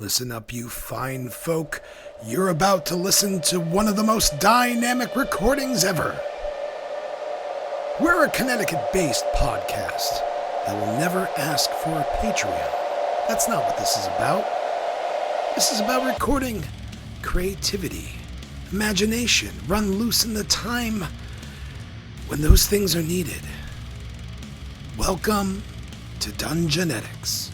Listen up, you fine folk. You're about to listen to one of the most dynamic recordings ever. We're a Connecticut-based podcast that will never ask for a Patreon. That's not what this is about. This is about recording creativity, imagination, run loose in the time when those things are needed. Welcome to Dungeonetics.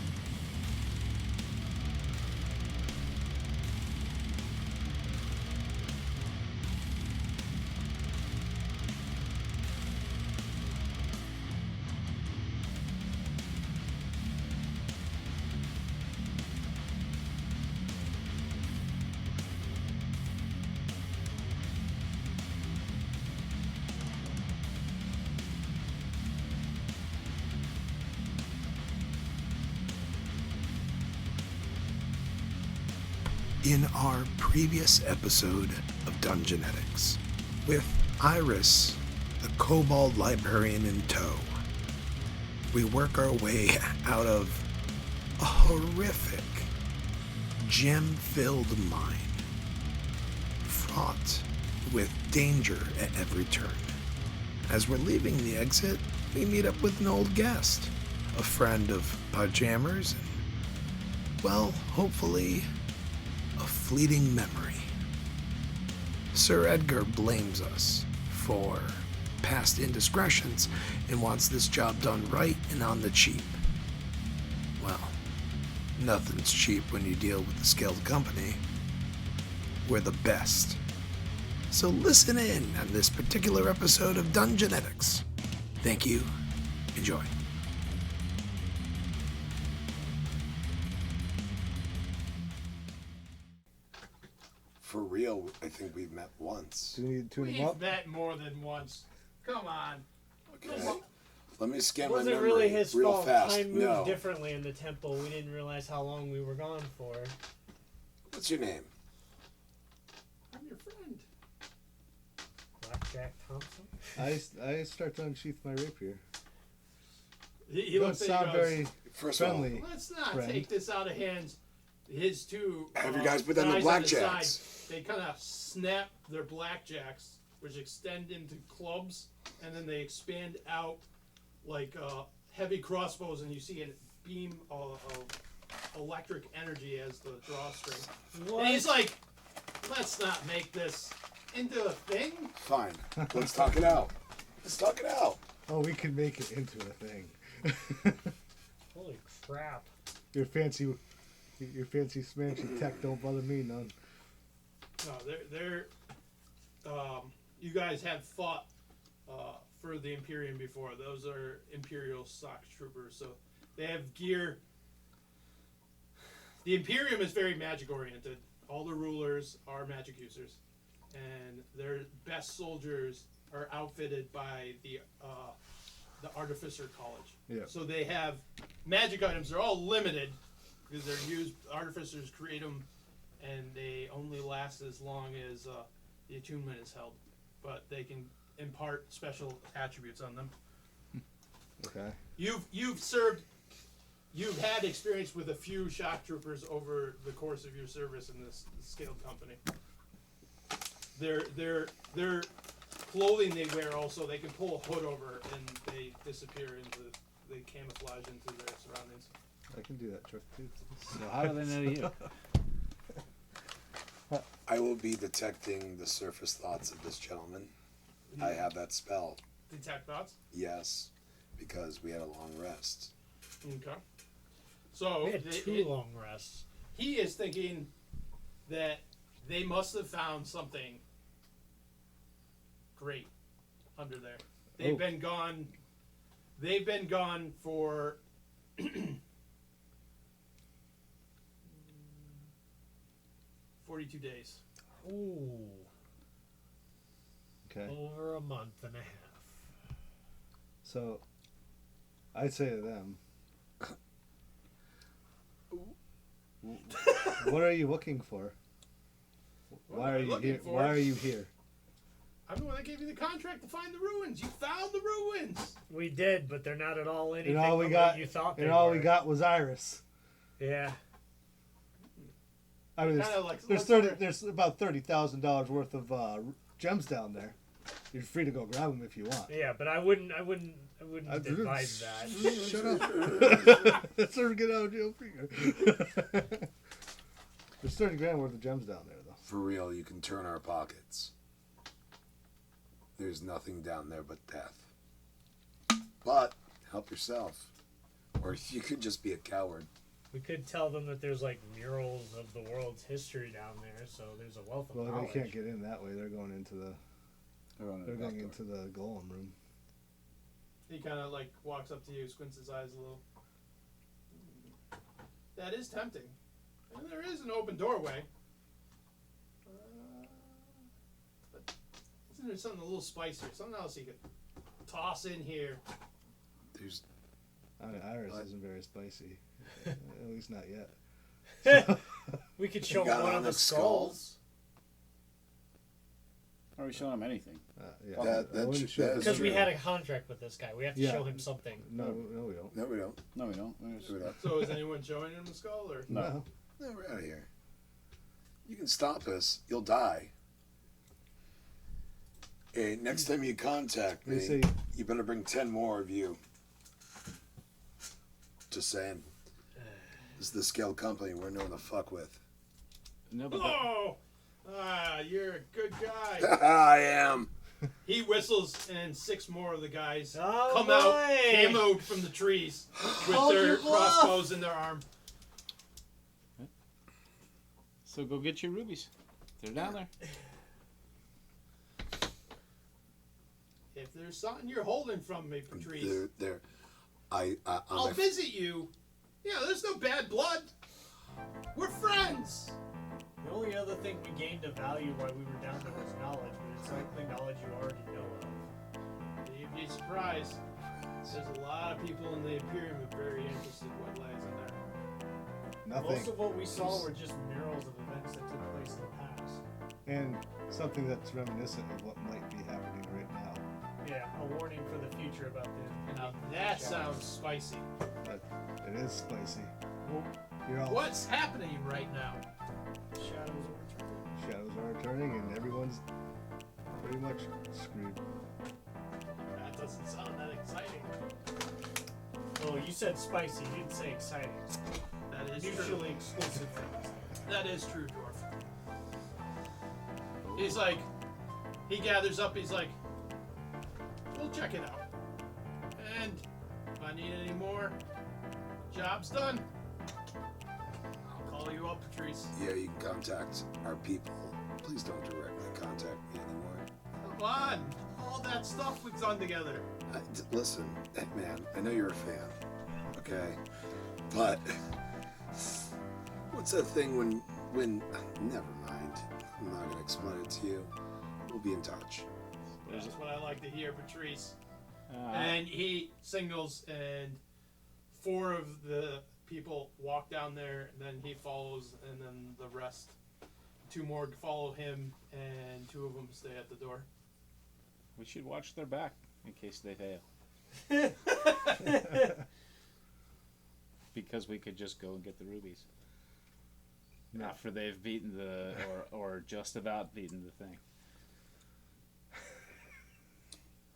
In our previous episode of Dungeonetics, with Iris, the kobold librarian in tow, we work our way out of a horrific, gem-filled mine, fraught with danger at every turn. As we're leaving the exit, we meet up with an old guest, a friend of Pajammers, and, well, hopefully, a fleeting memory. Sir Edgar blames us for past indiscretions and wants this job done right and on the cheap. Well, nothing's cheap when you deal with a skilled company. We're the best. So listen in on this particular episode of Dungeonetics. Thank you. Enjoy. For real, I think we've met once. Do we need to tune him We've up? met more than once. Come on. Okay. Let me scan It my wasn't memory really his real fault. fast. Time moved No. differently in the temple. We didn't realize how long we were gone for. What's your name? I'm your friend. Blackjack Thompson? I start to unsheath my rapier. He You don't looks at you sound and goes, very First of all, friendly. let's not friend. take this out of hands. His two have you guys put down the guys on blackjacks? side, they kind of snap their blackjacks, which extend into clubs, and then they expand out like heavy crossbows, and you see a beam of electric energy as the drawstring. What? And he's like, let's not make this into a thing. Fine. Let's talk it out. Let's talk it out. Oh, we can make it into a thing. Holy crap. Your fancy smanchy tech don't bother me none. No, they're you guys have fought for the Imperium before. Those are Imperial stock troopers, so they have gear. The Imperium is very magic oriented. All the rulers are magic users, and their best soldiers are outfitted by the Artificer College. Yeah. So they have magic items. They're all limited because they're used. Artificers create them, and they only last as long as the attunement is held. But they can impart special attributes on them. Okay. You've had experience with a few shock troopers over the course of your service in this scaled company. Their clothing they wear also, they can pull a hood over and they disappear they camouflage into their surroundings. I can do that trick too. So how do they know you? I will be detecting the surface thoughts of this gentleman. I have that spell. Detect thoughts? Yes, because we had a long rest. Okay. So We had two long rests. he is thinking that they must have found something great under there. They've Oh. been gone. They've been gone for 42 days. Ooh. Okay. Over a month and a half. So, I'd say to them, what are you looking for? Why are you here? Why are you here? I'm the one that gave you the contract to find the ruins. You found the ruins. We did, but they're not at all anything And all we like got, what you thought they and all were. we got was Iris. Yeah. I mean, Kinda like- there's about $30,000 worth of gems down there. You're free to go grab them if you want. Yeah, but I wouldn't advise that. Shut up. That's sort of get out of jail free. There's 30 grand worth of gems down there, though. For real, you can turn our pockets. There's nothing down there but death. But help yourself. Or you could just be a coward. We could tell them that there's like murals of the world's history down there, so there's a wealth of Well, knowledge. they can't get in that way. They're going into the. They're going into the golem room. He kind of like walks up to you, squints his eyes a little. That is tempting. And there is an open doorway. But isn't there something a little spicier? Something else you could toss in here? There's. I mean, Iris isn't very spicy. At least not yet. We could show got them one on of the the skulls. Are we showing him anything? Yeah. That I wouldn't should- show that is Because we true. had a contract with this guy. We have to Yeah. show him something. No, we don't. No, we don't. No, we don't. No, we don't. So is anyone showing him the skull? Or No. No, we're out of here. You can stop us. You'll die. Hey, next time you contact They me, say you better bring 10 more of you. Just saying. This is the scale company we're known to fuck with. No, but oh, you're a good guy. I am. He whistles, and 6 more of the guys Oh, come boy. out camoed from the trees with Called their your bluff. crossbows in their arm. so go get your rubies. They're down there. If there's something you're holding from me, Patrice, They're I'll visit you. Yeah, there's no bad blood. We're friends. The only other thing we gained of value while we were down there was knowledge, but it's likely knowledge you already know of. You'd be surprised. There's a lot of people in the Imperium who are very interested in what lies in there. nothing. Most of what we saw were just murals of events that took place in the past. And something that's reminiscent of what might be happening right now. Yeah, a warning for the future about the. Now that sounds spicy. But it is spicy. Well, You're all What's happening right now? shadows are returning. shadows are returning, and everyone's pretty much screwed. That doesn't sound that exciting. Oh, you said spicy. You didn't say exciting. That is Mutually true. exclusive things. That is true, Dwarf. He's like, he gathers up, he's like, we'll check it out. And if I need any more, job's done. I'll call you up, Patrice. Yeah, you can contact our people. Please don't directly contact me anymore. Come on. All that stuff we've done together. Listen, man, I know you're a fan, okay? But what's that thing when never mind. I'm not gonna explain it to you. We'll be in touch. That's what I like to hear, Patrice. Uh, And he signals, and 4 of the people walk down there, and then he follows, and then the rest, 2 more follow him, and 2 of them stay at the door. we should watch their back in case they fail. Because we could just go and get the rubies. No. After they've beaten the, or just about beaten the thing.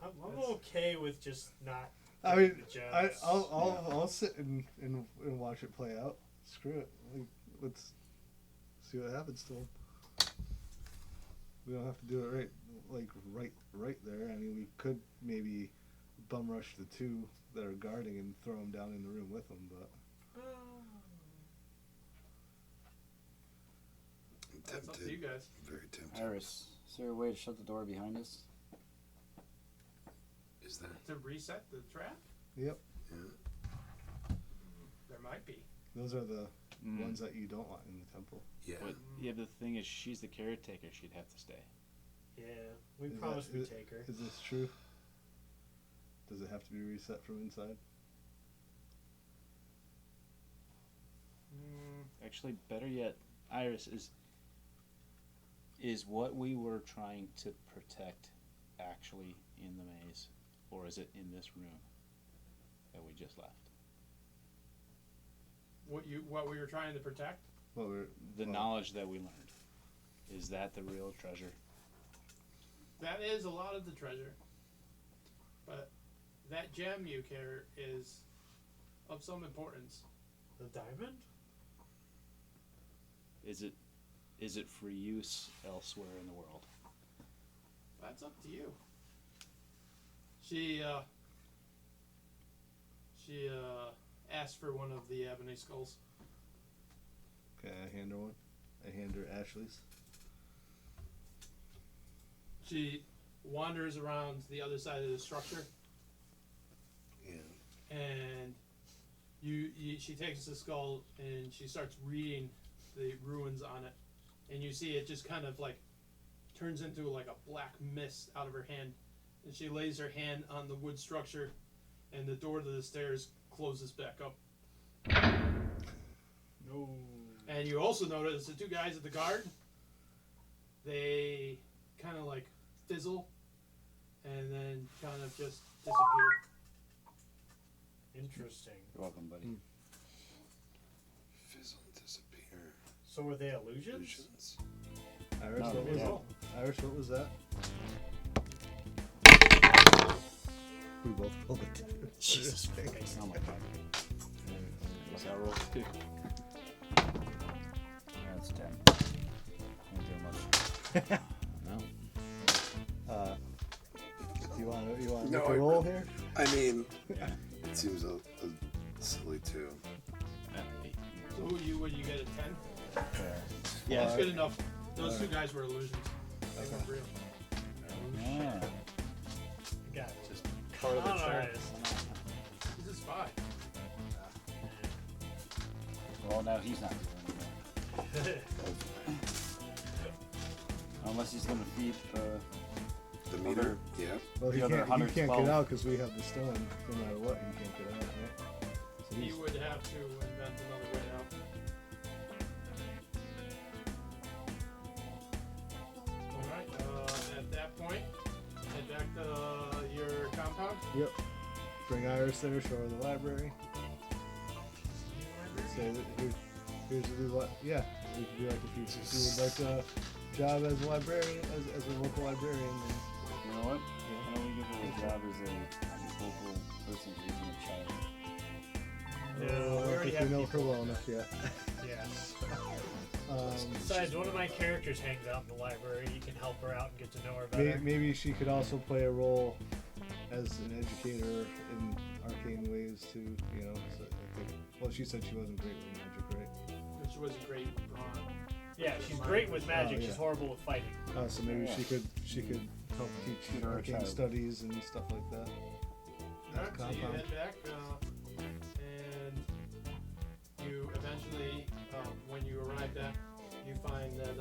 I'm okay with just not. I mean, getting the gems. I'll sit and watch it play out. Screw it. Let's see what happens to him. We don't have to do it right there. I mean, we could maybe bum rush the 2 that are guarding and throw them down in the room with them, but I'm That's up to you tempted. guys. Very tempted. Iris, is there a way to shut the door behind us? Is there? To reset the trap? yep, There might be. those are the Mm. ones that you don't want in the temple. Yeah. But, yeah, the thing is, she's the caretaker. She'd have to stay. Yeah, we Is promised that- we'd take her. Is this true? Does it have to be reset from inside? Actually, better yet, Iris, is what we were trying to protect actually in the maze, or is it in this room that we just left? What we were trying to protect? The knowledge that we learned. Is that the real treasure? That is a lot of the treasure. But that gem you carry is of some importance. The diamond? Is it for use elsewhere in the world? That's up to you. She asked for one of the ebony skulls. Okay, I hand her one. I hand her Ashley's. She wanders around the other side of the structure. Yeah. And she takes the skull and she starts reading the ruins on it, and you see it just kind of like turns into like a black mist out of her hand, and she lays her hand on the wood structure, and the door to the stairs closes back up. No. And you also notice the two guys at the guard, they kind of like fizzle and then kind of just disappear. Interesting. You're welcome, buddy. Fizzle and disappear. So were they illusions? Illusions. Iris, No, what was yeah. that? Iris, what was that? We both pulled it. Jesus Christ. Oh my god. Was that roll 2? That's 10. Can't do much. No. You want to No, make I a roll really- here? I mean, Yeah. it seems a silly too. So would you get a 10? Yeah. That's good enough. Those two guys were illusions. They weren't real. Yeah. You got it. Just Part of the charm. charm. He's a spy. Well, now he's not doing anymore. Unless he's gonna feed The meter, yeah. Well, The he other can't 112. get out because we have the stone. No matter what, he can't get out, right? So He he's, would have to invent another way out. Alright, at that point, head back to your compound. yep. Bring Iris there, show her the library. Say that here's the new yeah. We could be like if you would like a job as a librarian, as a local librarian. Then, You know what? Why don't we give her a job as a local person raising a child? No, I we don't already think have we know her people. well enough yet. Yes. Besides, one of my characters hangs out in the library. You can help her out and get to know her better. maybe she could also play a role as an educator in arcane ways too. You know, so I think. Well, she said she wasn't great with magic, right? Which wasn't great with Braun. Yeah, she's great with magic. yeah. She's horrible with fighting. So maybe Yeah. she could help teach Give her a arcane child. studies and stuff like that. Alright, so you Compound. head back, and you eventually, when you arrive back, you find that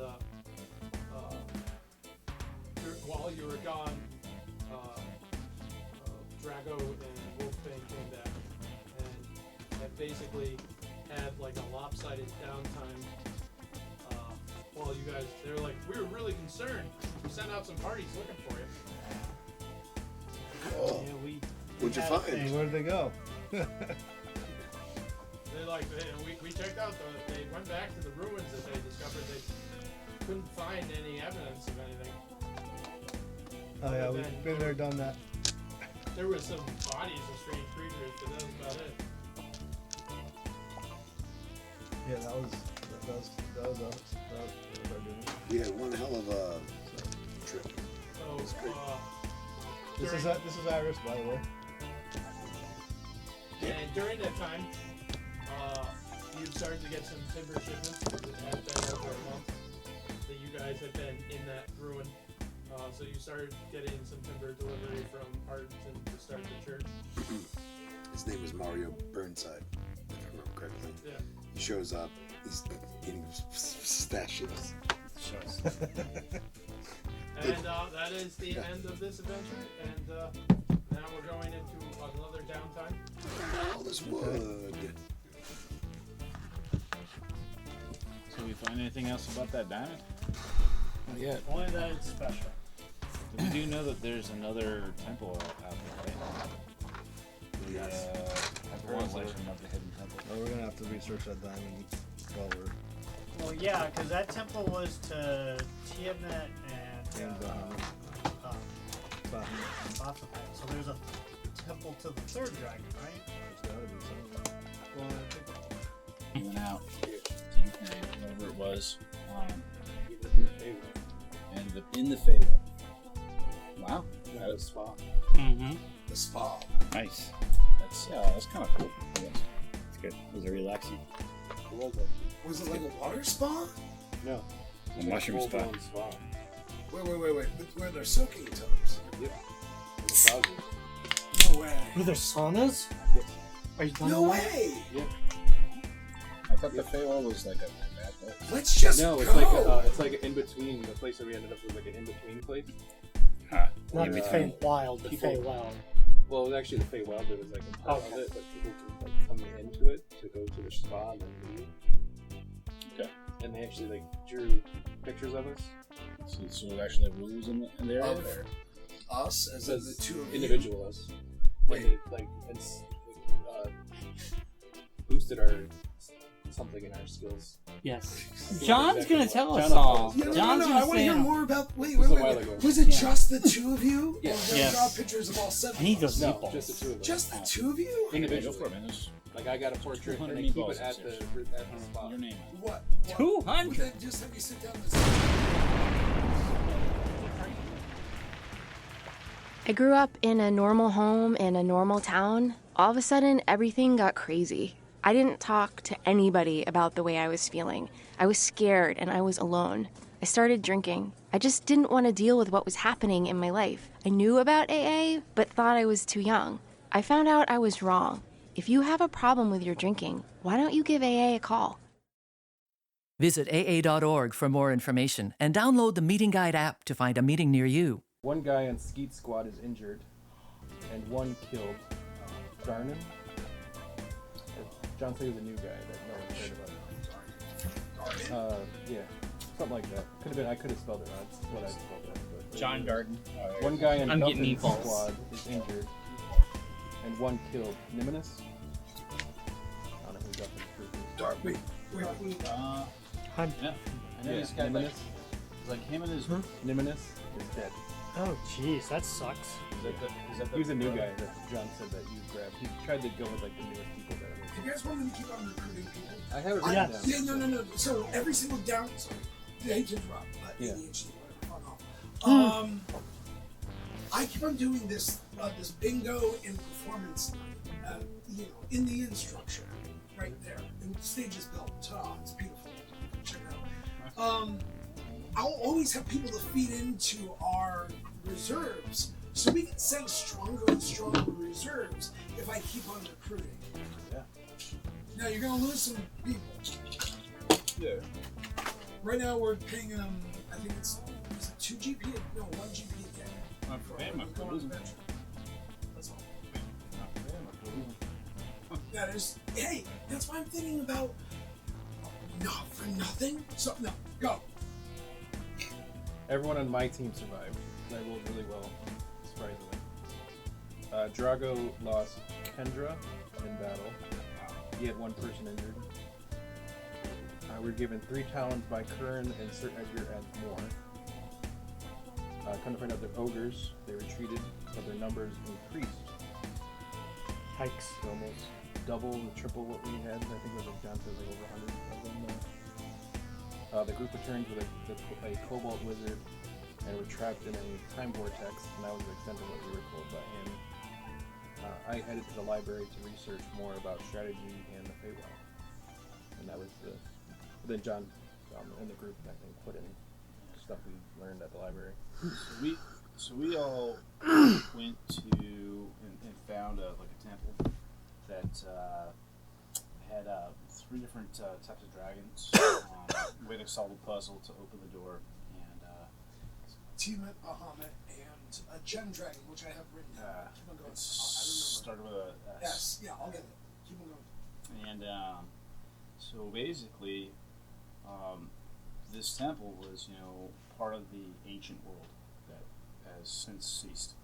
while you were gone, Drago and Wolfbane came back, and that basically had like a lopsided downtime. While you guys, they were like, we were really concerned. We sent out some parties looking for you. Oh, Yeah, what'd you had a find? thing. Where did they go? They're like, we checked out, they went back to the ruins that they discovered. They couldn't find any evidence of anything. Oh yeah, Other we've than- been there, done that. There was some bodies of strange creatures, but that was about it. Yeah, that was our doing. We had one hell of a trip. So, That's great. This is Iris, by the way. and during that time, you started to get some timber shipments, because it had been over a month that you guys had been in that ruin. So you started getting some timber delivery from Arlington to start the church. His name is Mario Burnside, if I remember correctly. Yeah. He shows up, he's eating pistachios. And that is the end of this adventure, and now we're going into another downtime. All this wood. So we find anything else about that diamond? Not yet. Only that it's special. We do know that there's another temple out there, right? Yes. I've heard of legend of the hidden temple. Well, we're gonna have to research that diamond while we're Well, yeah, because that temple was to Tiamat and Baphomet. So there's a temple to the third dragon, right? There's gotta be something. Well, I think He went out. Whatever it was. Ended up in the Feywild. Wow. That was spa. Mm-hmm. The spa. Nice. That's kind of cool. It's good. It was a relaxing. What was that? Was it like a water spa? No. A mushroom spa. Full-blown spa. Wait. Where they're soaking tubs? Yeah. And massages. No way. Were there saunas? Yeah. Are you No way. Yeah. I thought the Feywild was like a bad place. Let's just No, go. it's like an in between. The place that we ended up was like an in between place. Not Yeah. the Fey Wild, the People- Fey Wild. Well, it was actually the Feywild that was like a part of Okay. it, but people could like come into it to go to the spa and then leave. Okay. And they actually like drew pictures of us. So there's actually rules in there? Of us as in the Says two of you. individual us. Wait. Like, like it's boosted our something in our skills. Yes. Yeah, John's exactly. gonna tell us John will all. tell us. Yeah, no, John's I gonna want to say hear more about. Wait. This was a while ago. Was it Yeah. just the two of you? Yeah. Or did Yes. you draw pictures of all seven? I need of those us? No, meatballs. just the two of us. Just the two of you? Go for Individually. it, man. There's Like I got a portrait 200 and they keep meatballs it at upstairs. the spot. your name. What? 200? Would they just have you sit down and I grew up in a normal home in a normal town. All of a sudden, everything got crazy. I didn't talk to anybody about the way I was feeling. I was scared and I was alone. I started drinking. I just didn't want to deal with what was happening in my life. I knew about AA, but thought I was too young. I found out I was wrong. If you have a problem with your drinking, why don't you give AA a call? Visit AA.org for more information and download the Meeting Guide app to find a meeting near you. One guy on Skeet Squad is injured, and one killed. Darnan. John said he was a new guy that no one cared about. Yeah, something like that. Could have been. I could have spelled it wrong. That's what I spelled it. But John Darden. One guy in I'm getting Duffin's meatballs. squad is injured, and one killed. Niminus. I don't know who Duffin's group is. Dark. Wait. Yeah. I know Yeah, this guy. Niminus. Like him and his. Niminus is dead. Oh, jeez, that sucks. Is that He was a new guy that John said that you grabbed. He tried to go with like the newest people that Do you guys want me to keep on recruiting people? I have it written written Yes. down. Yeah, no. So every single down. Sorry, I hate to interrupt, but Yeah. ADHD, whatever. Fuck off. I keep on doing this bingo and performance night. In the inn structure, right there. And the stage is built. Ta-da! It's beautiful. Check it out. I'll always have people to feed into our reserves, so we can send stronger and stronger reserves if I keep on recruiting. Yeah. Now you're gonna lose some people. Yeah. Right now we're paying them. I think is it 2 GP? No, 1 GP a day. For him, I'm Going on losing. adventure. That's all. That is. Hey, that's why I'm thinking about. Not for nothing. So no, go. Everyone on my team survived. I rolled really well, surprisingly. Drago lost Kendra in battle. He had one person injured. We were given 3 talons by Curran and Sir Edgar and more. Come to find out they're ogres. They retreated, but their numbers increased. Hikes. So almost double or triple what we had. I think it was like down to like over 100 of them. The group returned with a cobalt wizard and were trapped in a time vortex, and that was the extent of what we were told by him. I headed to the library to research more about strategy and the Feywild. And that was then John in the group, I think, put in stuff we learned at the library. So we all went to and found a temple that had 3 different types of dragons. We had to solve a puzzle to open the door, and Tiamat, Bahamut, and a gem dragon, which I have written down. Keep on going. it I started with a remember. S. Yes, yeah, I'll get it. Keep on going. And so basically, this temple was, part of the ancient world that has since ceased.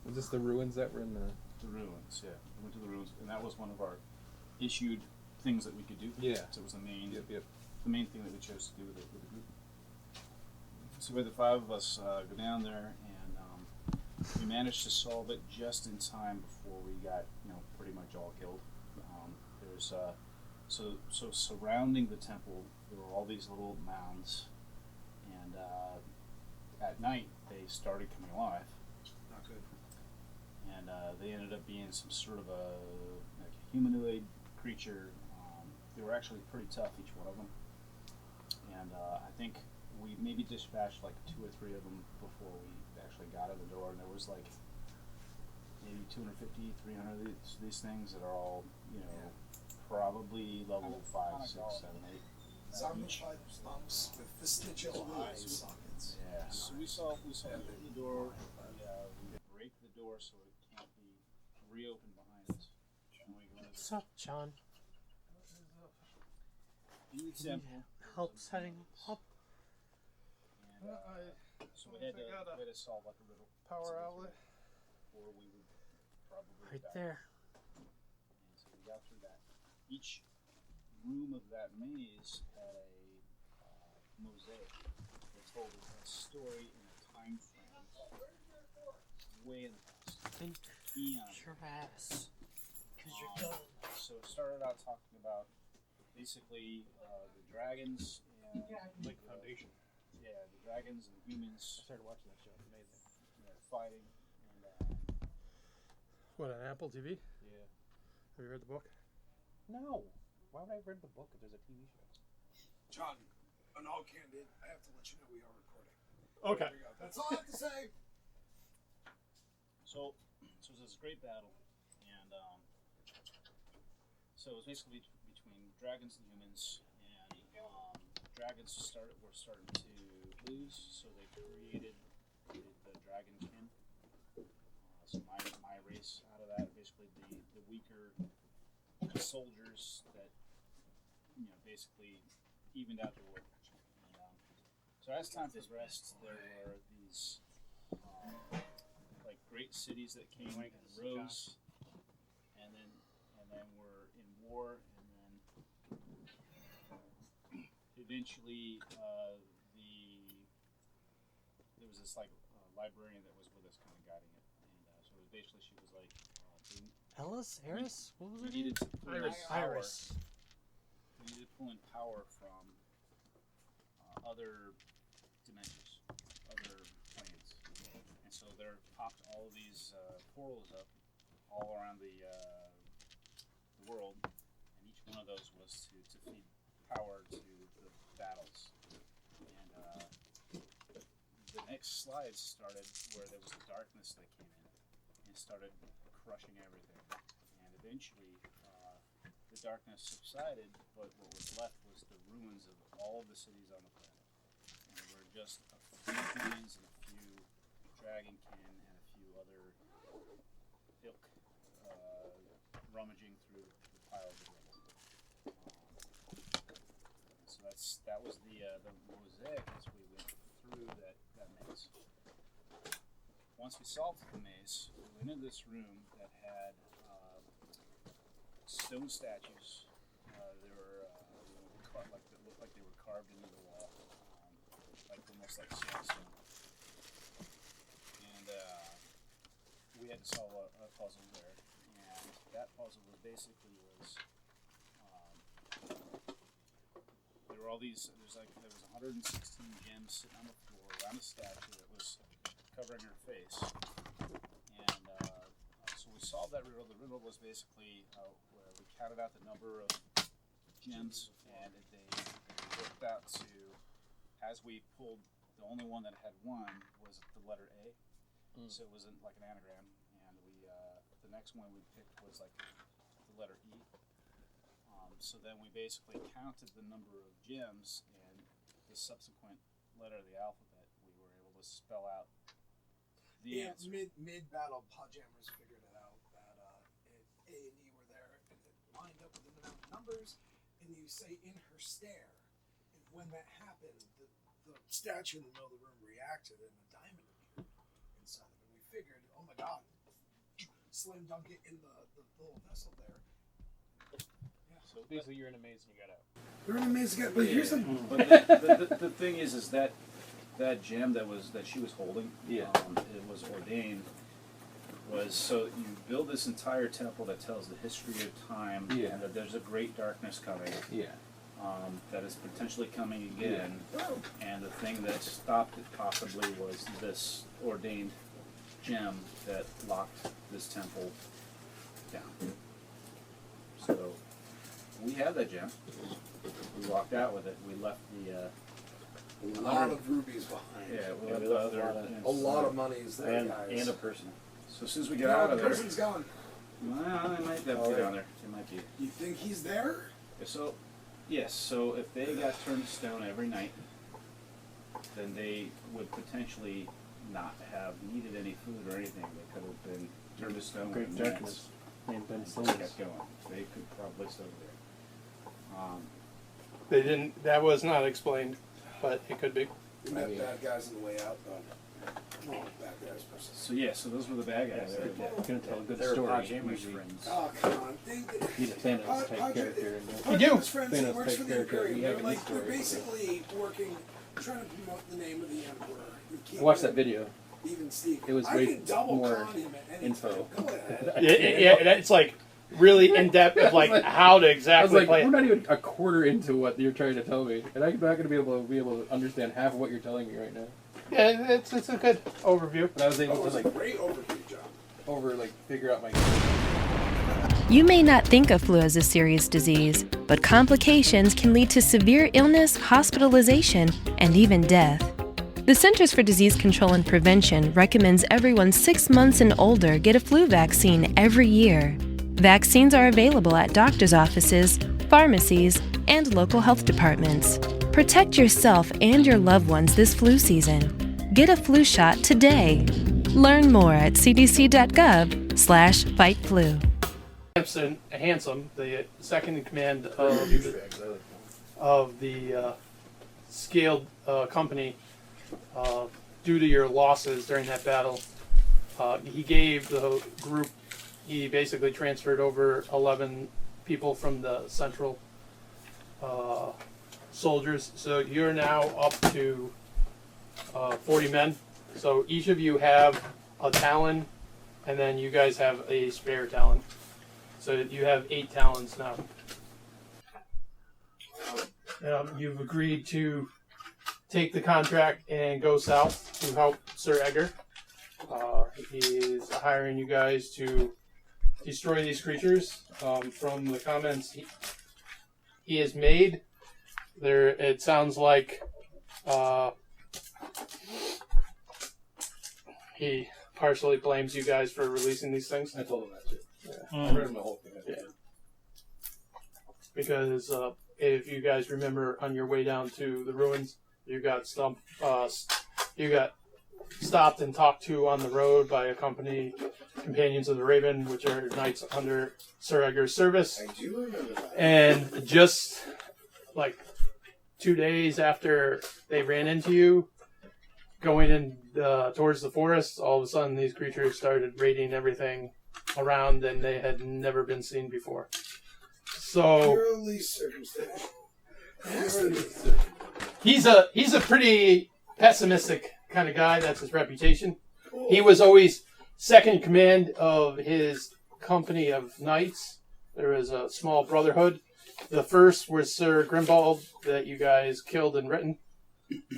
Was this the ruins that were in the... The ruins, yeah. We went to the ruins, and that was one of our issued things that we could do. Yeah. So it was the main Yep. the main thing that we chose to do with the group. So we had the 5 of us go down there, and we managed to solve it just in time before we got, pretty much all killed. There's so surrounding the temple, there were all these little mounds, and at night they started coming alive. Not good. And they ended up being some sort of a humanoid creature. They were actually pretty tough, each one of them. And I think we maybe dispatched like 2 or 3 of them before we actually got in the door. And there was like maybe 250, 300 of these things that are all, probably level 5, 6, 7, 8. Zombified bumps with vestigial eye sockets. Yeah. So we saw the door. We break the door so it can't be reopened behind us. What's up, John? In the temple. Help setting up. And, so we had to solve like a riddle. Power outlet. Or we would probably Right die. there. And so we got through that. Each room of that maze had a mosaic that told a story in a time frame way in the past. Think Eons. your ass. Because you're done. So it started out talking about basically the dragons and Like Foundation. yeah, the dragons and humans I started watching that show. It's amazing. fighting, and What, on Apple TV? yeah. Have you read the book? No. Why would I read the book if there's a TV show? John, in all candid, I have to let you know we are recording. Okay. There we go. That's all I have to say. So it was this great battle, and so it was basically between dragons and humans, and dragons were starting to lose, so they created the dragon kin. So my race out of that, basically the weaker soldiers that basically evened out the war. And, so as time progressed, there were these like great cities that came and rose, and then were in war, and then eventually there was this like librarian that was with us, kind of guiding it, and so it was basically she was like, Ellis? Eris? What was her we name? needed to pull in Iris. power. Iris. We needed to pull in power from other dimensions, other planes, and so there popped all of these portals up all around the world, and each one of those was to feed power to the battles. And the next slide started where there was a darkness that came in and started crushing everything. And eventually, the darkness subsided, but what was left was the ruins of all of the cities on the planet. And there were just a few humans and a few dragon kin and a few other ilk rummaging through the piles of rubble. So that was the mosaic as we went through that maze. Once we solved the maze, we went into this room that had stone statues. They were that looked like they were carved into the wall, almost like sandstone. And we had to solve a puzzle there. And that puzzle was basically there were all these. There was 116 gems sitting on the floor around a statue that was covering her face. And so we solved that riddle. The riddle was basically where we counted out the number of gems, and they worked out to, as we pulled, the only one that had one was the letter A. So it wasn't like an anagram. And the next one we picked was like the letter E. So then we basically counted the number of gems, and the subsequent letter of the alphabet, we were able to spell out the answer. Mid battle, Podjammers figured it out that A and E were there, and it lined up with the amount of numbers. And you say in her stare, and when that happened, the statue in the middle of the room reacted, and a diamond appeared inside of it. We figured, oh my god, slam dunk it in the little vessel there. So basically, you're in a maze and you got out. We're an amazing guy, but here's a... But the thing is that gem that she was holding, it was ordained, was so you build this entire temple that tells the history of time, and that there's a great darkness coming. Yeah. That is potentially coming again, and the thing that stopped it possibly was this ordained gem that locked this temple down. So we have that gem. We walked out with it. We left the A lot of rubies behind. yeah, we Yeah, left we the left other a A lot of money is there, guys. and a person. So as soon as we get No, out the of there, person's gone. well, they might be down there. They might be. You think he's there? So, yes. So if they got turned to stone every night, then they would potentially not have needed any food or anything. They could have been turned to stone. Great in darkness. And Ben minutes. Simmons. Kept going. They could probably still be there. They didn't. That was not explained, but it could be. We met bad guys on the way out, though. No, bad guys per se. So yeah. So those were the bad guys. They're going to tell a good They're story. Pajama's Usually. friends. Oh, come on. He's a Thanos type character. You do. His friends that Thanos works type for the character. Imperial. You have They're an like, Easter they're egg. basically working, trying to promote the name of the Emperor. You can't Watch that video. Even Steve. It was I way can double more con him at any info. time. Go ahead. Yeah, it's like really in depth of like how to I was exactly like, play we're it. not even a quarter into what you're trying to tell me, and I'm not going to be able to understand half of what you're telling me right now. Yeah, it's a good overview. But I was able That was to a like great overview, John. figure out my. You may not think of flu as a serious disease, but complications can lead to severe illness, hospitalization, and even death. The Centers for Disease Control and Prevention recommends everyone 6 months and older get a flu vaccine every year. Vaccines are available at doctors' offices, pharmacies, and local health departments. Protect yourself and your loved ones this flu season. Get a flu shot today. Learn more at cdc.gov/fightflu. Handsome, the second in command of the scaled company, due to your losses during that battle, he gave the group, he basically transferred over 11 people from the central soldiers. So you're now up to 40 men. So each of you have a Talon, and then you guys have a spare Talon. So you have 8 Talons now. You've agreed to take the contract and go south to help Sir Edgar. He is hiring you guys to destroy these creatures. From the comments he has made, there it sounds like he partially blames you guys for releasing these things. I told him that too. Yeah. I read him the whole thing. Yeah. Because if you guys remember, on your way down to the ruins, you got stopped and talked to on the road by a company, Companions of the Raven, which are knights under Sir Edgar's service. I do remember that. And just like 2 days after they ran into you, going in towards the forest, all of a sudden these creatures started raiding everything around, and they had never been seen before. So Purely circumstantial. he's a pretty pessimistic kind of guy. That's his reputation. He was always second in command of his company of knights. There was a small brotherhood. The first was Sir Grimbald that you guys killed in Ritten,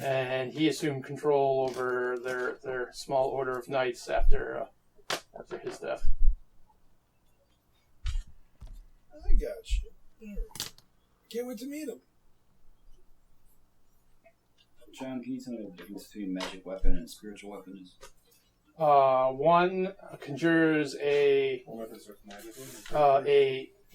and he assumed control over their small order of knights after his death. I got you. Can't wait to meet him. John, can you tell me what the difference between a magic weapon and a spiritual weapon is? One conjures a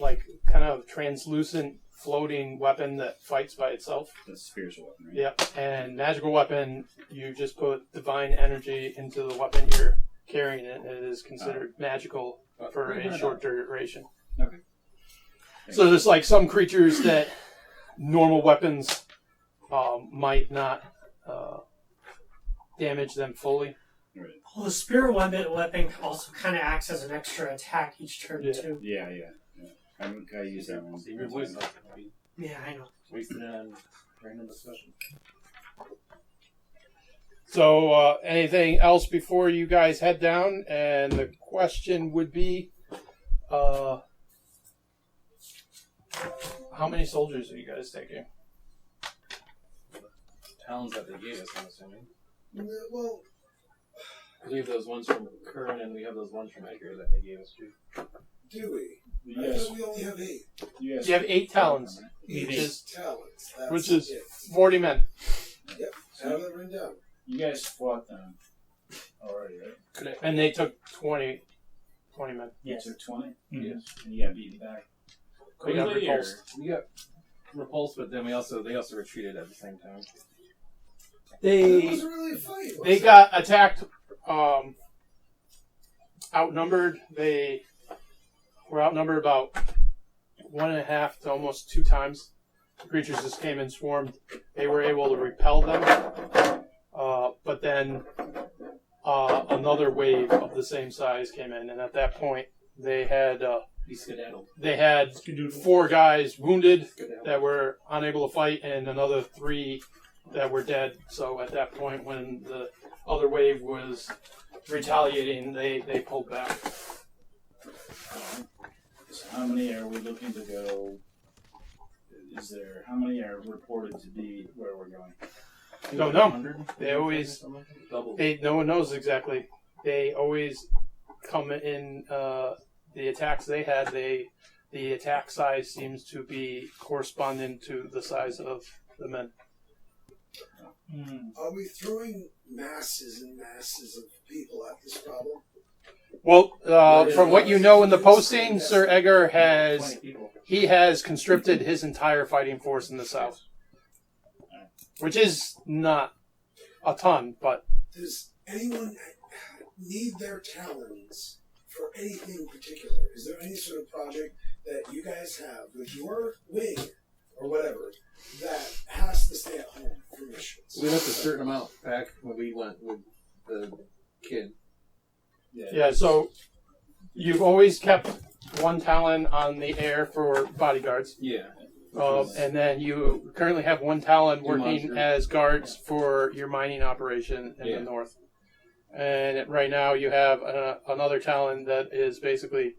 like kind of translucent floating weapon that fights by itself. That's a spiritual weapon, right? Yep. And magical weapon, you just put divine energy into the weapon you're carrying, and it is considered magical for a short duration. Okay. So there's like some creatures that normal weapons might not damage them fully. Right. Well, the spirit weapon also kind of acts as an extra attack each turn, too. Yeah. I'm gonna use that one. See your voice. Yeah, I know. Wasted it on random discussion. So, anything else before you guys head down? And the question would be, how many soldiers are you guys taking? Talons that they gave us, I'm assuming. Well, We have those ones from Kern and we have those ones from Edgar that they gave us too. do we? Yes. We only have 8. Yes. You have 8 talons, Each is- talents. That's which is it. 40 men. Yep. Have that written down. You guys fought them already, right? And they took 20 men. You took 20? Yes. And you got beaten back. We got Quickly, repulsed. We got repulsed, but then they also retreated at the same time. That They wasn't really a fight. Was they it? got attacked, outnumbered. They were outnumbered about 1.5 to almost 2 times. The creatures just came and swarmed. They were able to repel them, but then another wave of the same size came in, and at that point they had He skedaddled. 4 guys wounded that were unable to fight, and another 3 that were dead. So at that point, when the other wave was retaliating, they pulled back. So how many are we looking to go? How many are reported to be where we're going? Don't know. They always, double. no one knows exactly. They always come in, the attacks they had, the attack size seems to be corresponding to the size of the men. Are we throwing masses and masses of people at this problem? Well, from what you know in the posting, Sir Edgar has conscripted his entire fighting force in the south, which is not a ton, but Does anyone need their talons for anything particular? Is there any sort of project that you guys have with your wing or whatever that has to stay at home for missions? We left a certain amount back when we went with the kid. yeah. So you've always kept 1 talon on the air for bodyguards. Yeah. And then you currently have 1 talon working monster. as guards for your mining operation in the north. And right now you have another talon that is basically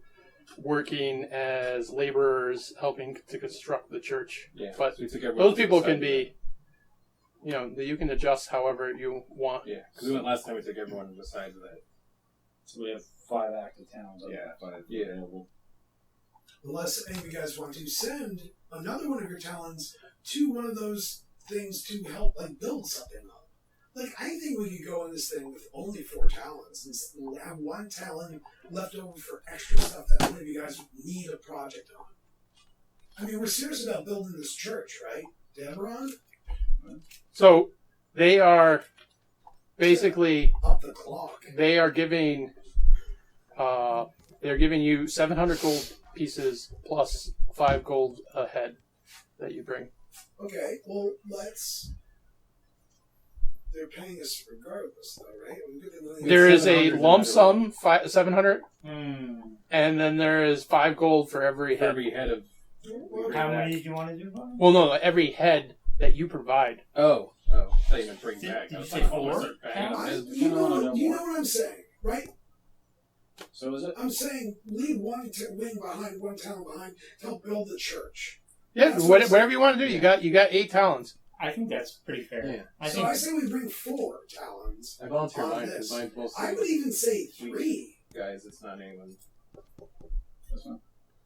working as laborers helping to construct the church. Yeah. But So we took everyone those people to the can side be, you can adjust however you want. Yeah, because we went last time. We took everyone to the side of that. So we have 5 active towns. Yeah. Available. Unless any of you guys want to send another one of your talons to one of those things to help build something up. I think we could go in this thing with only 4 talons and have 1 talon left over for extra stuff that one of you guys need a project on. I mean, we're serious about building this church, right, Deberon? So they are basically up the clock. They are giving they're giving you 700 gold pieces plus 5 gold a head that you bring. Okay, well, they're paying us regardless, though, right? There is a lump sum, 700, and then there is 5 gold for every head. of. How many do you want to do? Well, no, every head that you provide. Oh, I thought you meant bring back. Did I you was say like, 4? Do you know what I'm saying, right? So is it? I'm saying leave 1 wing behind, 1 talon behind to help build the church. Yeah, whatever you want to do. You got 8 talons. I think that's pretty fair. Yeah. I say we bring 4 talons. I volunteer on mine this. because mine's mostly. I would even say 3. Guys, it's not anyone. That's fine.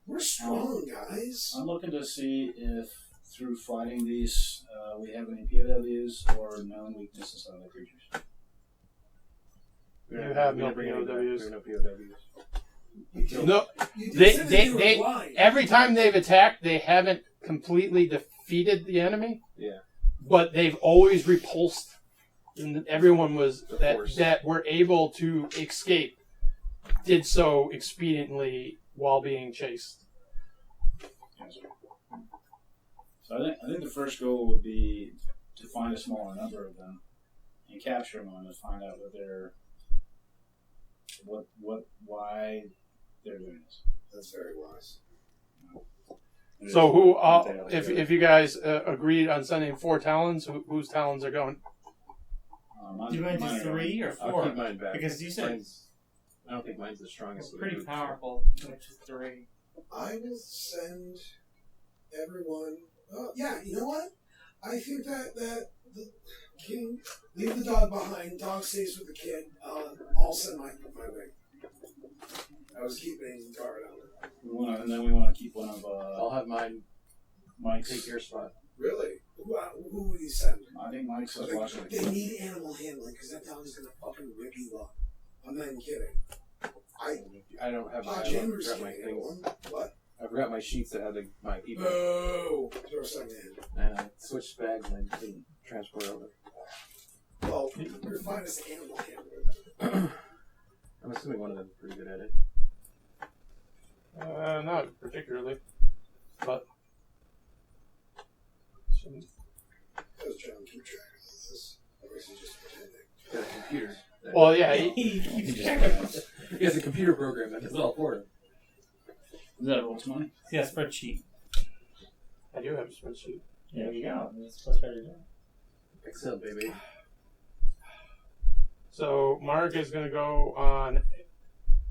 We're strong, guys. I'm looking to see if through fighting these, we have any POWs or known weaknesses on the creatures. You have no bring any back. POWs. We have no POWs. No, they every time they've attacked, they haven't completely defeated the enemy. Yeah. But they've always repulsed, and everyone was course. that were able to escape did so expediently while being chased. So I think the first goal would be to find a smaller number of them and capture them and find out why they're doing this. That's very wise. So who? If you guys agreed on sending 4 talons, whose talons are going? Do you want to do 3 or 4? I'll keep mine back. Because you said I don't think mine's the strongest. it's pretty powerful. Which is 3. I will send everyone. Oh, yeah, you know what? I think that the king leave the dog behind. Dog stays with the kid. I'll send my ring. I was keeping guard on it. And then we want to keep one of. I'll have mine. Mike's. Take your spot. Really? Who would he send? I think Mike's was watching. They need animal handling because that dog is gonna fucking rip you up. I'm not even kidding. I don't have my. I Jammers forgot my things. What? I forgot my sheets that had my people. Oh, throw something in. And I switched bags and I didn't transport over. Well, your finest animal handler. I'm assuming one of them's pretty good at it. Not particularly, but. I was trying to keep track of this. Otherwise, he's just pretending. Got a computer. Well, yeah, he has a computer program that does it all for him. Is that Roll20? Yeah, spreadsheet. I do have a spreadsheet. There you go. That's what's better than. Excel, baby. So Mark is going to go on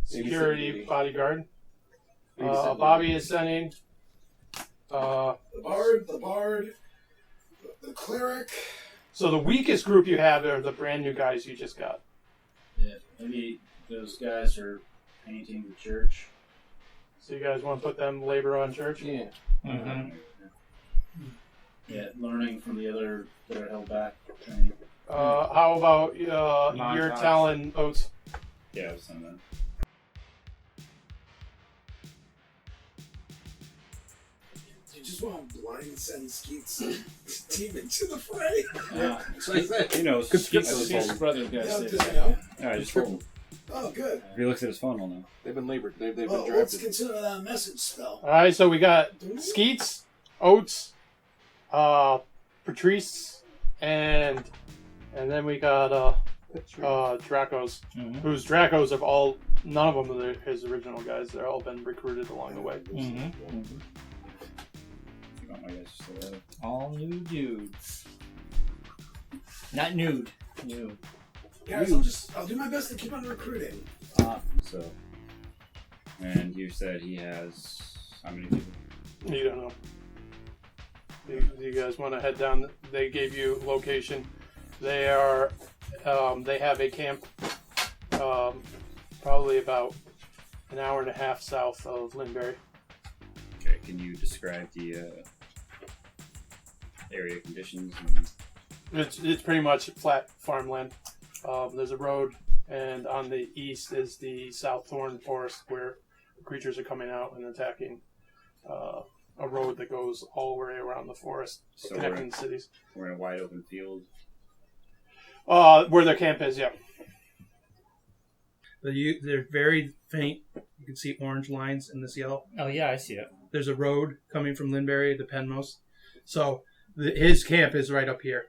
security bodyguard. Bobby is sending. The bard, the cleric. So the weakest group you have are the brand new guys you just got. Yeah, maybe those guys are painting the church. So you guys want to put them labor on church? Yeah. Mm-hmm. Yeah, learning from the other that are held back. Training. How about your Talon Oats? Yeah, I've seen that. You just want to blind send Skeet's team into the fray. You know, Skeet's brother guys. Yeah, does he know? Yeah, I just told him. Oh, good. He looks at his phone all now. They've been labored. They've been Well, drafted. let's consider that a message spell. All right, so we got Skeets, Oats, Patrice, and then we got Dracos, whose Dracos have all, none of them are his original guys. They're all been recruited along the way. All new dudes. Not nude. New. Guys, I'll do my best to keep on recruiting. So, and you said he has how many people? You don't know. You guys want to head down? They gave you location. They are. They have a camp, probably about an hour and a half south of Linbury. Okay, can you describe the area conditions? It's pretty much flat farmland. There's a road, and on the east is the South Thorn Forest, where creatures are coming out and attacking a road that goes all the way around the forest, So connecting cities. We're in a wide open field. Where their camp is, yeah. They're very faint. You can see orange lines in this yellow. Oh yeah, I see it. There's a road coming from Linbury to Penmos. So his camp is right up here.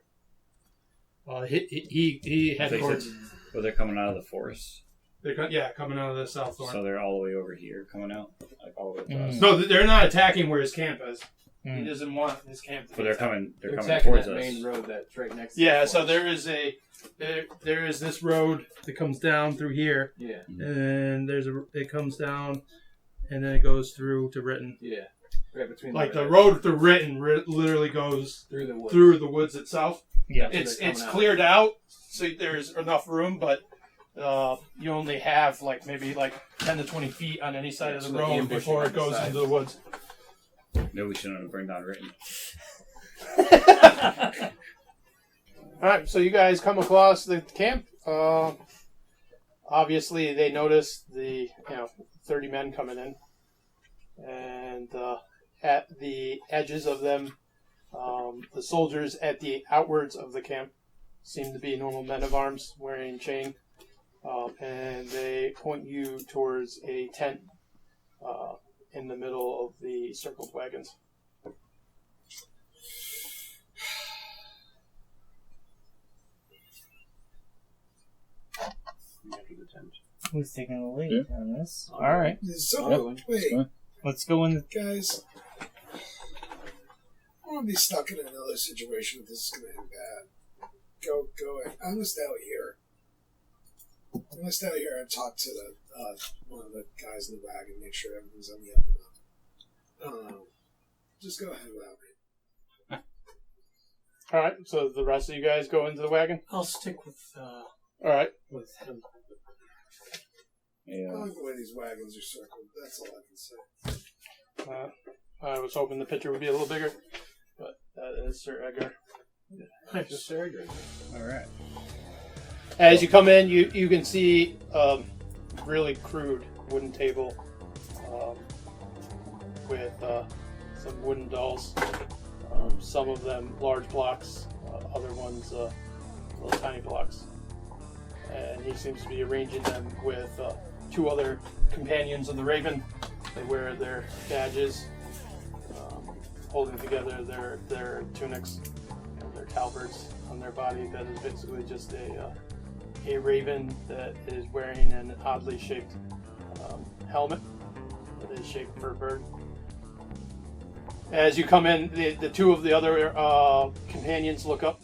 He head towards. Well, they're coming out of the forest. They're coming out of the South Thorn. So they're all the way over here coming out, like all the way across. No, they're not attacking where his camp is. He doesn't want his camp to But be they're attacked. coming. They're coming attacking towards that us. main road that's right next. Yeah, to so there is this road that comes down through here. Yeah. And it comes down, and then it goes through to Ritten. Yeah. Right between. Like the road through Ritten literally goes through the woods itself. Yeah. It's cleared out, so there's enough room, but you only have maybe 10 to 20 feet on any side of the road before it goes into the woods. No, we shouldn't have bring down Ritten. Alright, so you guys come across the camp. Obviously, they notice the 30 men coming in. And at the edges of them, the soldiers at the outwards of the camp seem to be normal men of arms wearing chain. And they point you towards a tent in the middle of the circled wagons. Who's taking the lead on this? All right. So, wait. Let's go in. Guys, want to be stuck in another situation if this is going to end bad. Go ahead. I'm going to stay out here. I'm going to stay out here and talk to one of the guys in the wagon, make sure everything's on the up and up. I don't know. Just go ahead without me. Alright, so the rest of you guys go into the wagon? I'll stick with Alright. with him. I like the way these wagons are circled. That's all I can say. I was hoping the picture would be a little bigger, but that is Sir Edgar. Just Sir Edgar. Alright. As you come in, you can see really crude wooden table with some wooden dolls. Some of them large blocks, other ones little tiny blocks. And he seems to be arranging them with two other companions of the Raven. They wear their badges, holding together their tunics and their talberts on their body. That is basically just a raven that is wearing an oddly shaped helmet that is shaped for a bird. As you come in, the two of the other companions look up.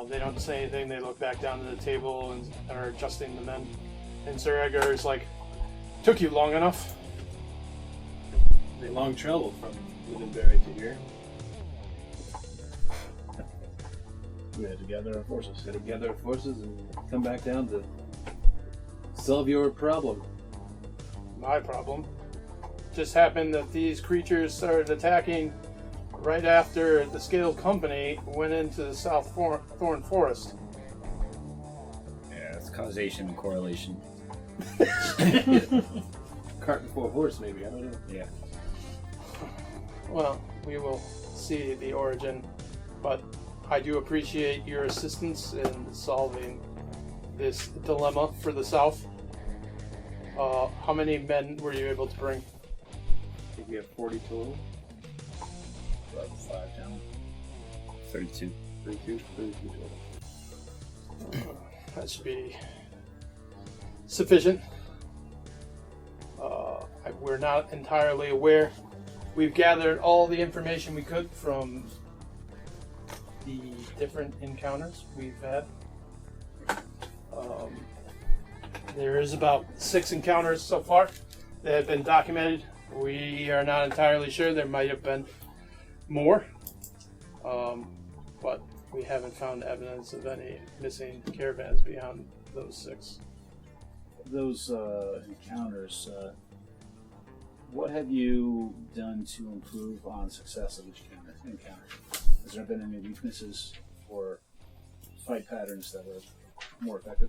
They don't say anything. They look back down to the table and are adjusting the men. And Sir Edgar is like, "Took you long enough." They long traveled from Lindenberry to here. We had to gather our forces. Had to gather our forces and come back down to solve your problem. My problem. Just happened that these creatures started attacking right after the Scaled Company went into the South Thorn Forest. Yeah, it's causation and correlation. Cart before horse, maybe. I don't know. Yeah. Well, we will see the origin, but I do appreciate your assistance in solving this dilemma for the South. How many men were you able to bring? I think we have 40 total. About 5 down. 32. 32 total. That should be sufficient. We're not entirely aware. We've gathered all the information we could from the different encounters we've had. There is about 6 encounters so far that have been documented. We are not entirely sure. There might have been more, but we haven't found evidence of any missing caravans beyond those 6. Those encounters, what have you done to improve on success of each encounter? Has there been any weaknesses or fight patterns that were more effective?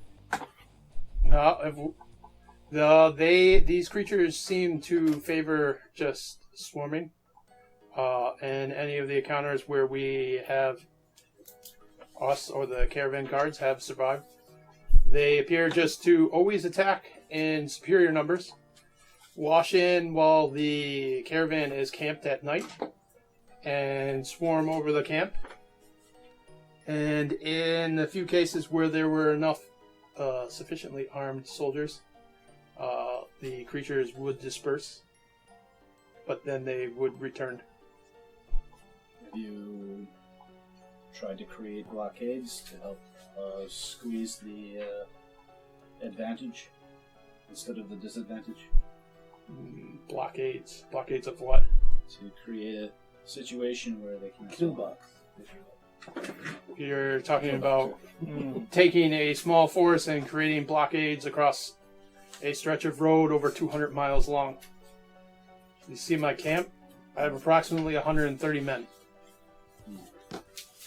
These creatures seem to favor just swarming. And any of the encounters where we have us or the caravan guards have survived, they appear just to always attack in superior numbers, wash in while the caravan is camped at night, and swarm over the camp. And in a few cases where there were enough sufficiently armed soldiers, the creatures would disperse, but then they would return. Have you tried to create blockades to help squeeze the advantage instead of the disadvantage? Blockades? Blockades of what? To create a situation where they can kill box. You're talking about taking a small force and creating blockades across a stretch of road over 200 miles long. You see my camp? I have approximately 130 men.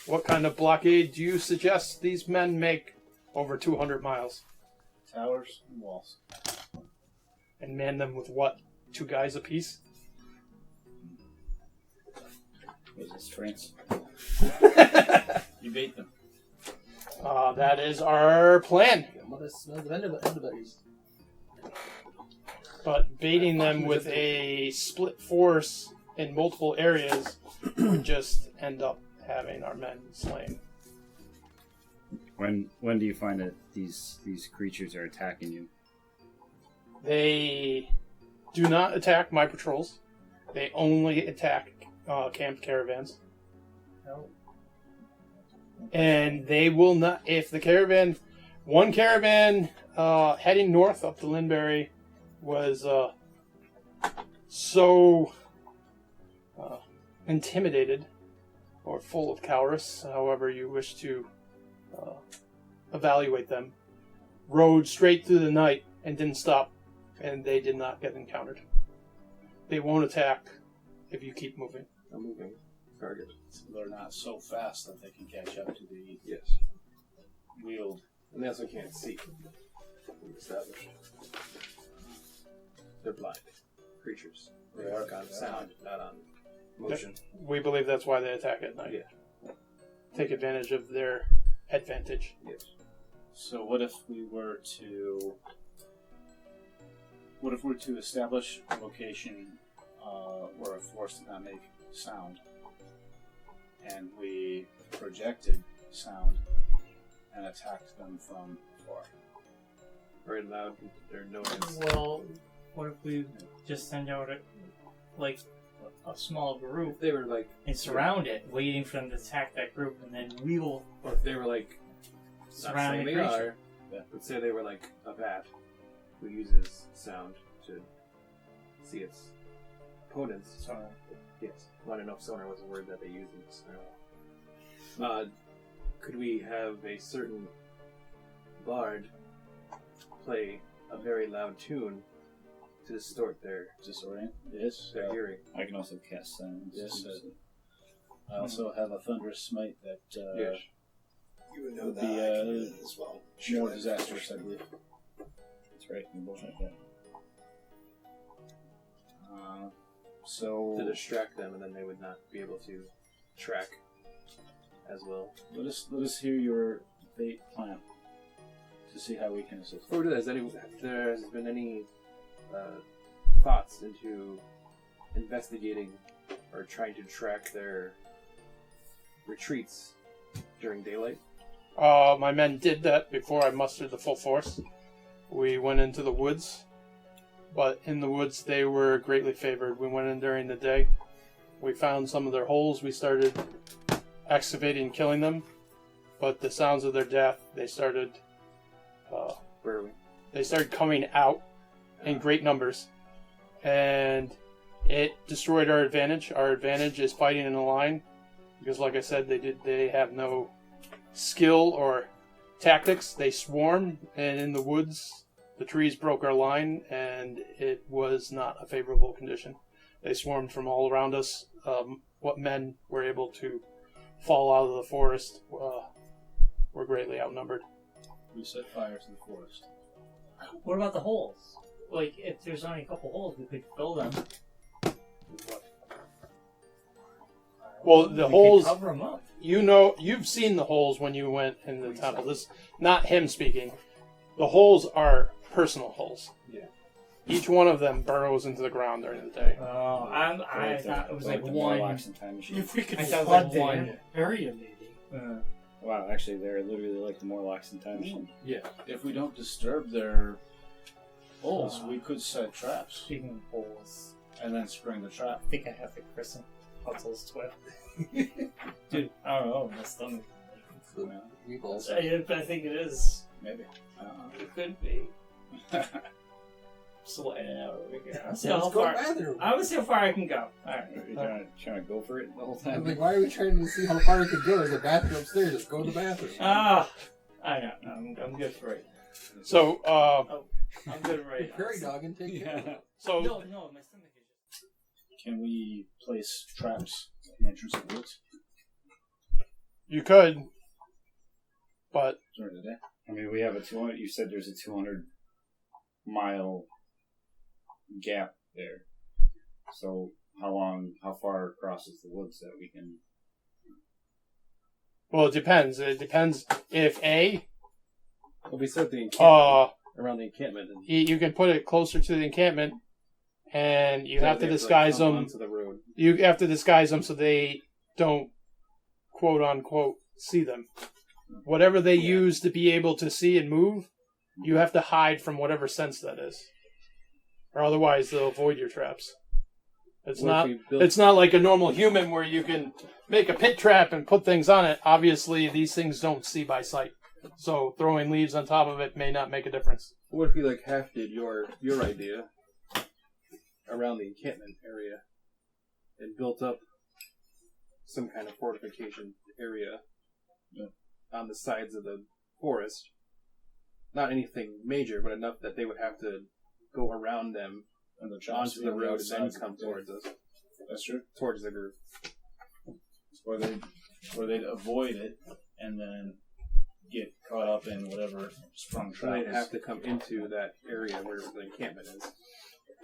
What kind of blockade do you suggest these men make over 200 miles? Towers and walls. And man them with what? 2 guys apiece? What is this, France? You bait them. That is our plan. But baiting them with a split force in multiple areas would just end up having our men slain. When do you find that these creatures are attacking you? They do not attack my patrols. They only attack camped caravans. Oh. And they will not. If the caravan, one caravan heading north up to Linbury was so intimidated or full of cowardice, however you wish to evaluate them, rode straight through the night and didn't stop, and they did not get encountered. They won't attack if you keep moving. A moving target. So they're not so fast that they can catch up to the wheeled. And they also can't see. We've established. They're blind creatures. They work on sound, not on motion. We believe that's why they attack at night. Yeah. Take advantage of their advantage. Yes. So what if we were to establish a location where a force did not make sound, and we projected sound and attacked them from far? Very loud. Their noise. Well, what if we just send out a small group? If they were like and surround it, waiting for them to attack that group, and then we will. Or if they were like surrounding they creature. Let's say they were like a bat who uses sound to see its opponents. Sonar. Yes. I want to know if sonar was a word that they use in this. Could we have a certain bard play a very loud tune to distort their hearing? I can also cast sounds. Yes. I also have a thunderous smite that Yes. You would know would that be as well. more disastrous, I believe. That's right. We both have that. So To distract them, and then they would not be able to track as well. let us hear your fate plan to see how we can assist. Before we do that, there has been any thoughts into investigating or trying to track their retreats during daylight? My men did that before I mustered the full force. We went into the woods, but in the woods they were greatly favored. We went in during the day. We found some of their holes. We started excavating, killing them. But the sounds of their death, they started coming out in great numbers, and it destroyed our advantage. Our advantage is fighting in a line, because, like I said, they have no skill or tactics. They swarm, and in the woods, the trees broke our line, and it was not a favorable condition. They swarmed from all around us. What men were able to fall out of the forest were greatly outnumbered. We set fire to the forest. What about the holes? Like, if there's only a couple holes, we could fill them. Well, the We holes. could cover 'em up. You've seen the holes when you went in the temple. This, not him speaking. The holes are personal holes. Yeah. Each one of them burrows into the ground during the day. Oh, I thought it was like one. Morlocks and time machine. If we could I thought flood like the one area, maybe. Wow, actually, they're literally like the Morlocks in time machine. Yeah. If we don't disturb their holes, we could set traps. Speaking of holes, and then spring the trap. I think I have the Crescent Puzzles 12. Dude, I don't know. My stomach. I think it is. Maybe. It could be. Sweating out over here. I'm Let's go bathroom. I'm gonna see how far I can go. Alright. Are you trying to go for it the whole I time? was like, why are we trying to see how far we could go? There's a bathroom upstairs. Let's go to the bathroom. I know. I'm good for it. So, I'm good right now. Prairie dog and take care of it. So, No, my stomach is just. Can we place traps at the entrance of the woods you could, but during the day? I mean, we have a 200. You said there's a 200-mile gap there. So how far across is the woods that we can? well, it depends. It depends if Well, we set the encampment around the encampment. And you can put it closer to the encampment, and you so have to they disguise come them. onto the road. You have to disguise them so they don't, quote unquote, see them. Whatever they use to be able to see and move, you have to hide from whatever sense that is, or otherwise they'll avoid your traps. It's What not. if we built- It's not like a normal human where you can make a pit trap and put things on it. Obviously, these things don't see by sight, so throwing leaves on top of it may not make a difference. What if we like half did your idea around the encampment area and built up some kind of fortification area on the sides of the forest? Not anything major, but enough that they would have to go around them and onto the road and then come towards us. That's true. Towards the group. Or they'd avoid it and then get caught up in whatever sprung So trap. they'd have to come into that area where the encampment is.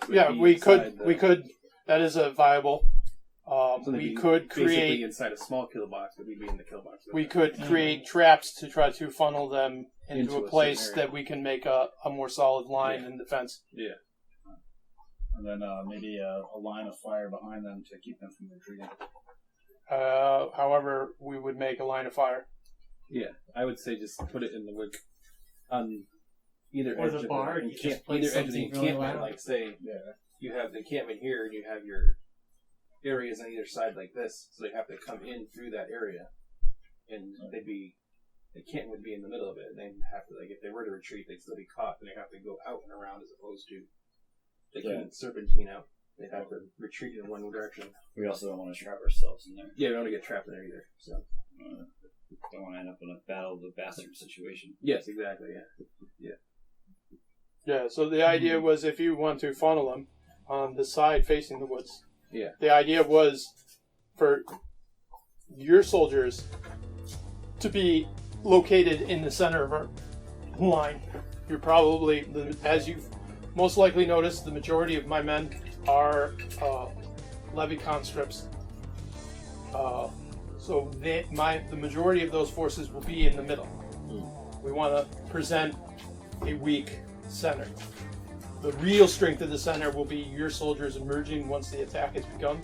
Yeah, Be we inside could. We could. That is a viable. So they'd We be could basically create. inside a small kill box, but we'd be in the kill box. We could create traps to try to funnel them into Into a a place certain area. that we can make a more solid line in defense. Yeah. And then maybe a line of fire behind them to keep them from retreating. However, we would make a line of fire. Yeah, I would say just put it in the wood on either Or edge the of bar, the you just place either edge of the something really encampment. loud. Like say, you have the encampment here, and you have your areas on either side like this, so they have to come in through that area, and the encampment would be in the middle of it. And they'd have to, like, if they were to retreat, they'd still be caught, and they'd have to go out and around as opposed to they couldn't serpentine out. They'd have to retreat in one direction. We also don't want to trap ourselves in there. Yeah, we don't want to get trapped in there either. So don't want to end up in a battle of the bastard situation. yes, exactly. Yeah. Yeah. So the idea was if you want to funnel them on the side facing the woods. Yeah. The idea was for your soldiers to be located in the center of our line. You're probably, as you've most likely noticed, the majority of my men are levy conscripts. So the majority of those forces will be in the middle. We want to present a weak center. The real strength of the center will be your soldiers emerging once the attack has begun.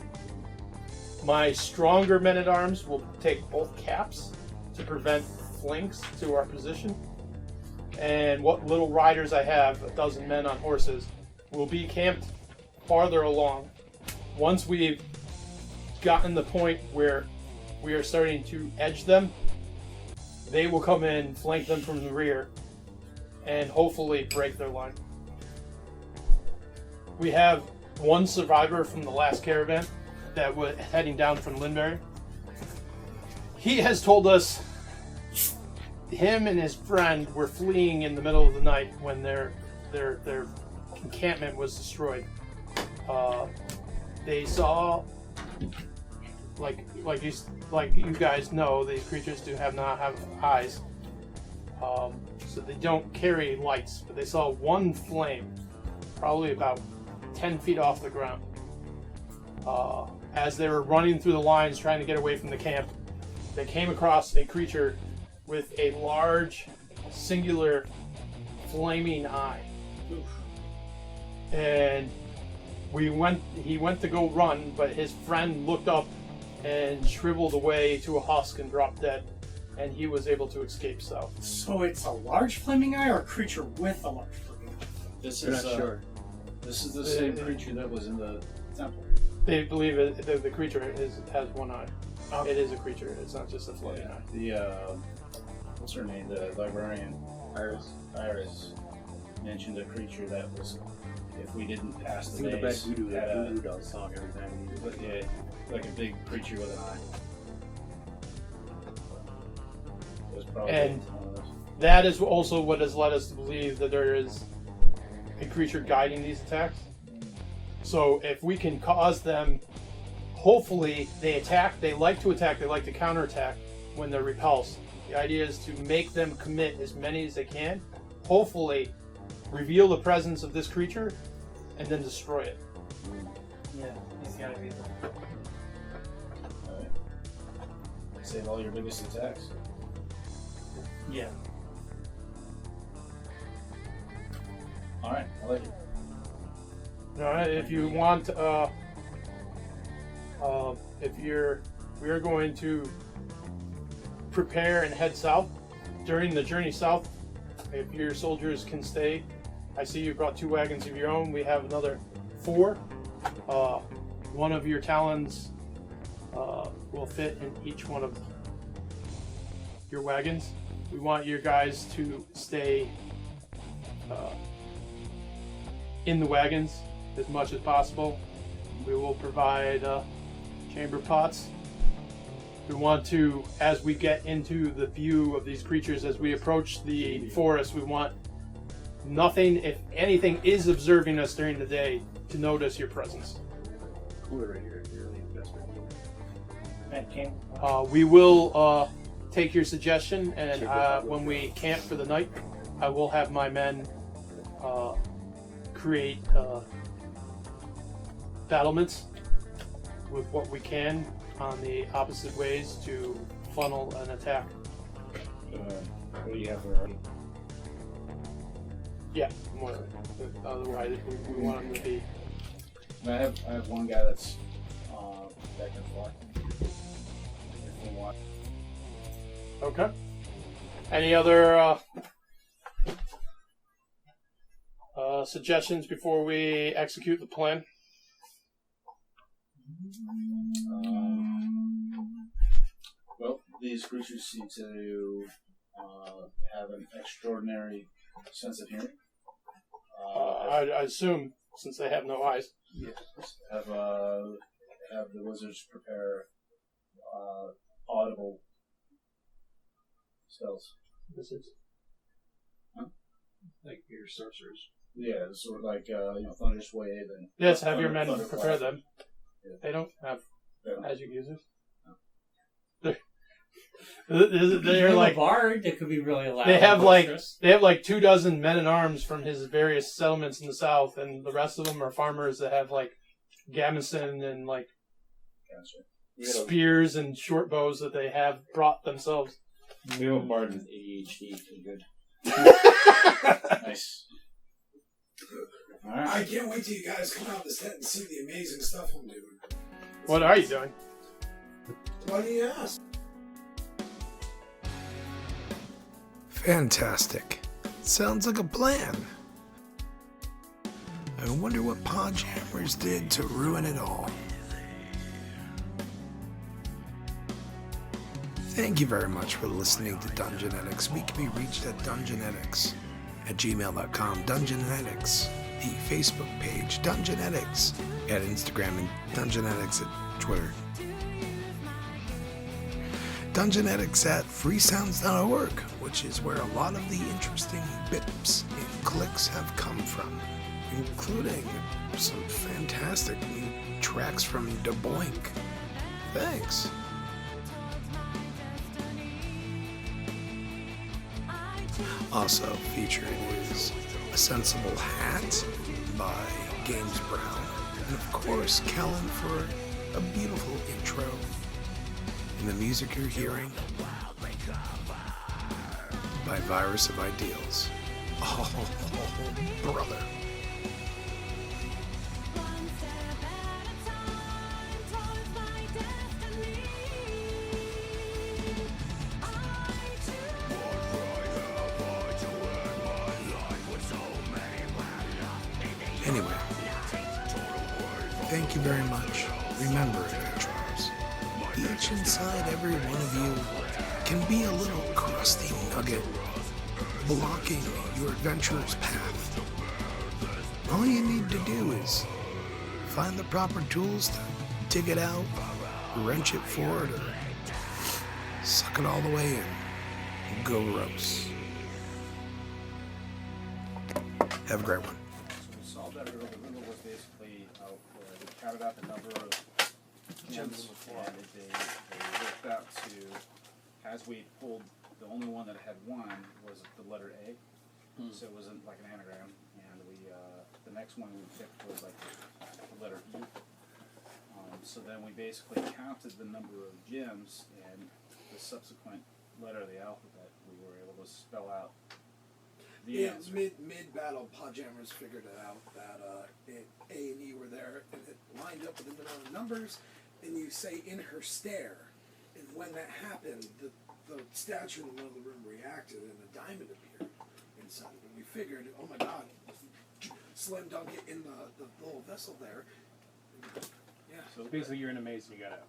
My stronger men-at-arms will take both caps to prevent flanks to our position. And what little riders I have, 12 men on horses, will be camped farther along. Once we've gotten the point where we are starting to edge them, they will come in, flank them from the rear, and hopefully break their line. We have one survivor from the last caravan that was heading down from Lindberry. He has told us him and his friend were fleeing in the middle of the night when their encampment was destroyed. They saw, like you guys know, these creatures do not have eyes, so they don't carry lights. But they saw one flame, probably about 10 feet off the ground. As they were running through the lines trying to get away from the camp, they came across a creature with a large, singular, flaming eye. And he went to go run, but his friend looked up and shriveled away to a husk and dropped dead, and he was able to escape south. So it's a large flaming eye or a creature with a large flaming eye? This They're is not sure. This is the same creature that was in the temple. They believe the creature has one eye. It is a creature. It's not just a floating eye. The what's her name? The librarian Iris mentioned a creature that was, if we didn't pass the Think of the days, bad voodoo, had that a, voodoo doll song every time we use it. yeah, like a big creature with an eye. It was probably And one of those. that is also what has led us to believe that there is a creature guiding these attacks. So if we can cause them, hopefully they attack, they like to counterattack when they're repulsed. The idea is to make them commit as many as they can, hopefully reveal the presence of this creature, and then destroy it. Yeah, he's gotta be there. Alright. Save all your biggest attacks. Yeah. Alright, I like it. Alright, if you want, we are going to prepare and head south. During the journey south, if your soldiers can stay, I see you brought 2 wagons of your own. We have another 4. one of your talons will fit in each one of your wagons. We want your guys to stay in the wagons as much as possible. We will provide chamber pots. We want to, as we get into the view of these creatures, as we approach the forest, we want nothing, if anything is observing us during the day, to notice your presence. Cooler right here. Really desperate. We will take your suggestion, and when we camp for the night, I will have my men create battlements with what we can on the opposite ways to funnel an attack. What do you have for already? Yeah, more. Otherwise, we want them to be. I have one guy that's back and forth. If you want. Okay. Any other suggestions before we execute the plan? Well, these creatures seem to have an extraordinary sense of hearing. I assume, since they have no eyes. Yes. Have the wizards prepare audible spells. Wizards? Huh? Like your sorcerers. Yeah, sort of like Thunderous Wave and. Yes, have your men Thunder prepare Clap. them. Yeah. They don't have Yeah. magic users. You They're have like a bard that could be really loud. they have and like boisterous. 24 men at arms from his various settlements in the south, and the rest of them are farmers that have like gamison and like spears and short bows that they have brought themselves. We have a bard with ADHD. Good. Nice. I can't wait till you guys come out of this tent and see the amazing stuff I'm doing. What are you doing? Why do you ask? Fantastic. Sounds like a plan. I wonder what Podjammers did to ruin it all. Thank you very much for listening to Dungeonetics. We can be reached at dungeonetics@gmail.com. Dungeonetics, the Facebook page, Dungeonetics, at Instagram, and Dungeonetics at Twitter. Dungeonetics at freesounds.org, which is where a lot of the interesting bips and clicks have come from, including some fantastic new tracks from DeBoink. Thanks. Also featured is A Sensible Hat by Games Brown, and of course Kellen for a beautiful intro. And the music you're hearing by Virus of Ideals. Oh, brother. Anyway, thank you very much. Remember, adventurers, each inside every one of you can be a little crusty nugget blocking your adventurer's path. All you need to do is find the proper tools to dig it out, wrench it forward, or suck it all the way in. Go gross. Have a great one. We solved that riddle. The riddle was basically we counted out the number of gems, and they worked out to, as we pulled, the only one that had one was the letter A, so it wasn't like an anagram, and we the next one we picked was like the letter E. So then we basically counted the number of gems, and the subsequent letter of the alphabet, we were able to spell out the answer. Mid battle, Podjammers figured it out that A and E were there, and it lined up with the amount of numbers. And you say "in her stare," and when that happened, the statue in the middle of the room reacted, and a diamond appeared inside of it. We figured, oh my God, slam dunk it in the little vessel there. So basically, you're in a maze and you gotta